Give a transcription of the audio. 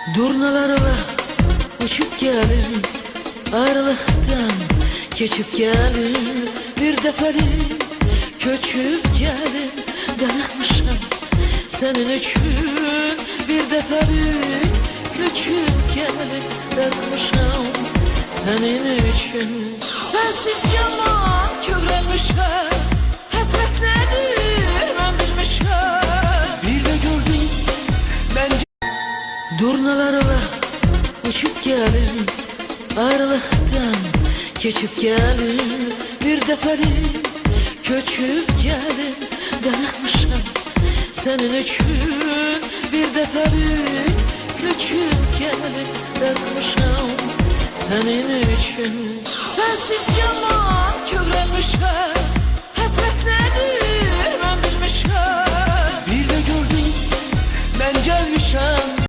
Durnalarla uçup gelir, ayrılıktan geçip gelir. Bir defelik köçüp gelir, darıkmışam senin için. Bir defelik köçüp gelir, darıkmışam senin için. Sensiz yaman kövrelmişəm, həsrət nədir mən bilmişəm. Bir de gördüm ben. Durnalarla uçup gelir, ayrılıktan geçip gelir. Bir defelik köçüp gelir, darıkmışam senin için. Bir defelik köçüp gelir, darıkmışam senin için. Sensiz yaman kövrelmişəm, həsrət nədir mən bilmişəm. Bir de gördüm ben gelmişəm.